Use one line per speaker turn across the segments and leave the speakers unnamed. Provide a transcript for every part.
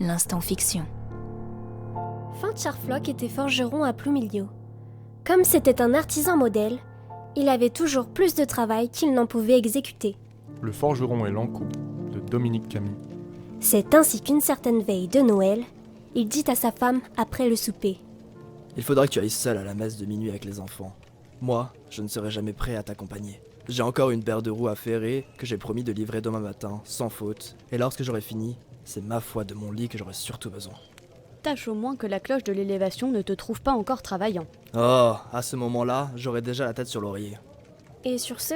l'instant fiction.
Fañch-Arfloc était forgeron à Plumilio. Comme c'était un artisan modèle, il avait toujours plus de travail qu'il n'en pouvait exécuter.
Le forgeron et l'encou de Dominique Camus.
C'est ainsi qu'une certaine veille de Noël, il dit à sa femme après le souper.
Il faudra que tu ailles seul à la messe de minuit avec les enfants. Moi, je ne serai jamais prêt à t'accompagner. J'ai encore une paire de roues à ferrer que j'ai promis de livrer demain matin, sans faute. Et lorsque j'aurai fini, c'est ma foi de mon lit que j'aurai surtout besoin.
Tâche au moins que la cloche de l'élévation ne te trouve pas encore travaillant.
Oh, à ce moment-là, j'aurai déjà la tête sur l'oreiller.
Et sur ce,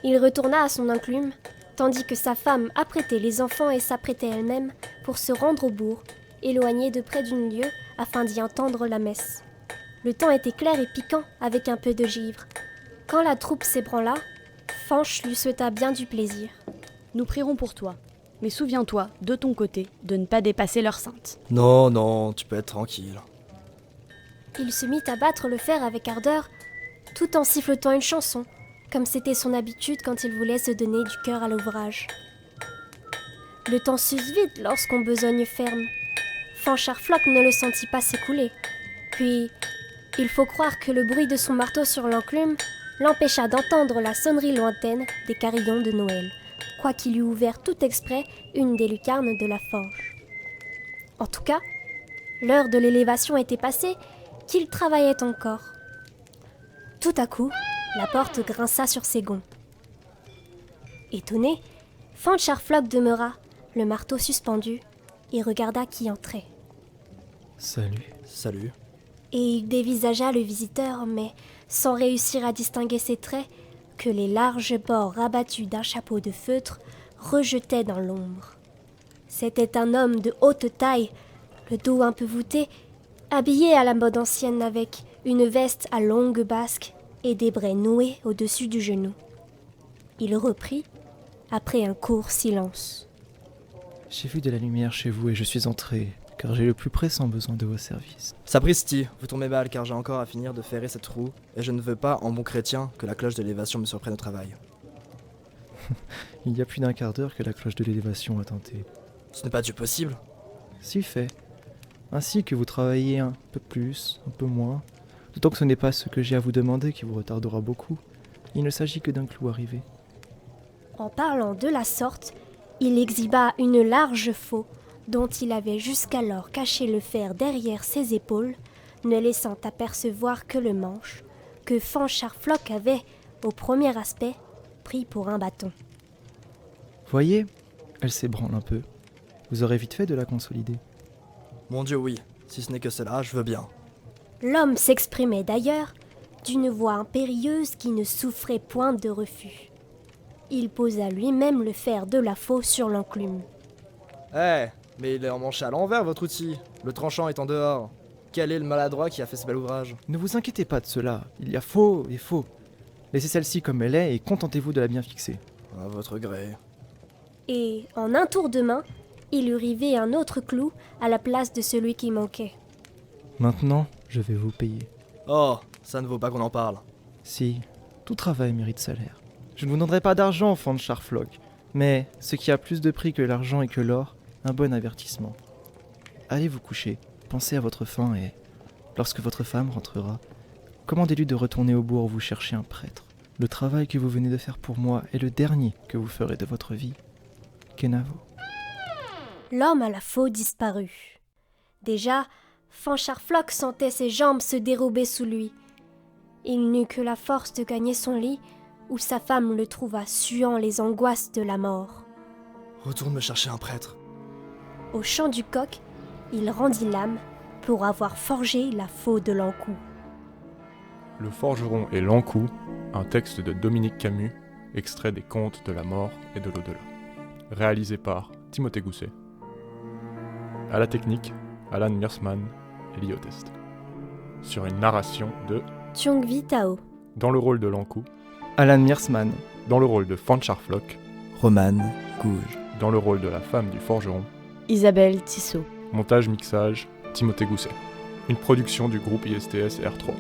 il retourna à son enclume, tandis que sa femme apprêtait les enfants et s'apprêtait elle-même pour se rendre au bourg, éloignée de près d'une lieue afin d'y entendre la messe. Le temps était clair et piquant avec un peu de givre. Quand la troupe s'ébranla, Fañch lui souhaita bien du plaisir.
Nous prierons pour toi, mais souviens-toi, de ton côté, de ne pas dépasser l'heure sainte.
Non, tu peux être tranquille.
Il se mit à battre le fer avec ardeur, tout en sifflotant une chanson, comme c'était son habitude quand il voulait se donner du cœur à l'ouvrage. Le temps s'use vite lorsqu'on besogne ferme. Fañch-Arfloc ne le sentit pas s'écouler. Puis, il faut croire que le bruit de son marteau sur l'enclume l'empêcha d'entendre la sonnerie lointaine des carillons de Noël, quoiqu'il eût ouvert tout exprès une des lucarnes de la forge. En tout cas, l'heure de l'élévation était passée, qu'il travaillait encore. Tout à coup, la porte grinça sur ses gonds. Étonné, Fañch-Arfloc demeura, le marteau suspendu, et regarda qui entrait.
Salut.
Et il dévisagea le visiteur, mais sans réussir à distinguer ses traits, que les larges bords rabattus d'un chapeau de feutre rejetaient dans l'ombre. C'était un homme de haute taille, le dos un peu voûté, habillé à la mode ancienne avec une veste à longues basques et des braies noués au-dessus du genou. Il reprit, après un court silence.
J'ai vu de la lumière chez vous et je suis entré, car j'ai le plus pressant besoin de vos services.
Sapristi, vous tombez mal car j'ai encore à finir de ferrer cette roue et je ne veux pas, en bon chrétien, que la cloche de l'élévation me surprenne au travail.
Il y a plus d'un quart d'heure que la cloche de l'élévation a tenté.
Ce n'est pas du possible.
Si fait. Ainsi que vous travaillez un peu plus, un peu moins, d'autant que ce n'est pas ce que j'ai à vous demander qui vous retardera beaucoup. Il ne s'agit que d'un clou arrivé.
En parlant de la sorte, il exhiba une large faux dont il avait jusqu'alors caché le fer derrière ses épaules, ne laissant apercevoir que le manche, que Fañch-Arfloc avait, au premier aspect, pris pour un bâton.
Voyez, elle s'ébranle un peu. Vous aurez vite fait de la consolider.
Mon Dieu, oui. Si ce n'est que cela, je veux bien.
L'homme s'exprimait d'ailleurs d'une voix impérieuse qui ne souffrait point de refus. Il posa lui-même le fer de la faux sur l'enclume.
Mais il est emmanché à l'envers, votre outil. Le tranchant est en dehors. Quel est le maladroit qui a fait ce bel ouvrage ?
Ne vous inquiétez pas de cela, il y a faux et faux. Laissez celle-ci comme elle est et contentez-vous de la bien fixer.
À votre gré.
Et, en un tour de main, il eut rivé un autre clou à la place de celui qui manquait.
Maintenant, je vais vous payer.
Oh, ça ne vaut pas qu'on en parle.
Si, tout travail mérite salaire. Je ne vous donnerai pas d'argent, Fañch-Arfloc, mais ce qui a plus de prix que l'argent et que l'or, un bon avertissement. Allez vous coucher, pensez à votre faim et, lorsque votre femme rentrera, commandez-lui de retourner au bourg vous chercher un prêtre. Le travail que vous venez de faire pour moi est le dernier que vous ferez de votre vie. Kenavo.
L'homme à la faux disparut. Déjà, Fañch-Arfloc sentait ses jambes se dérober sous lui. Il n'eut que la force de gagner son lit, où sa femme le trouva suant les angoisses de la mort.
Retourne me chercher un prêtre.
Au chant du coq, il rendit l'âme pour avoir forgé la faux de l'encou.
Le forgeron et l'encou, un texte de Dominique Camus, extrait des Contes de la mort et de l'au-delà. Réalisé par Timothée Gousset. À la technique, Alan Miersman et Liotest. Sur une narration de
Tiongvi Tao.
Dans le rôle de l'encou,
Alan Miersman.
dans le rôle de Fañch-Arfloc,
Romane Gouge.
dans le rôle de la femme du forgeron,
Isabelle Tissot.
montage-mixage, Timothée Gousset. Une production du groupe ISTS R3.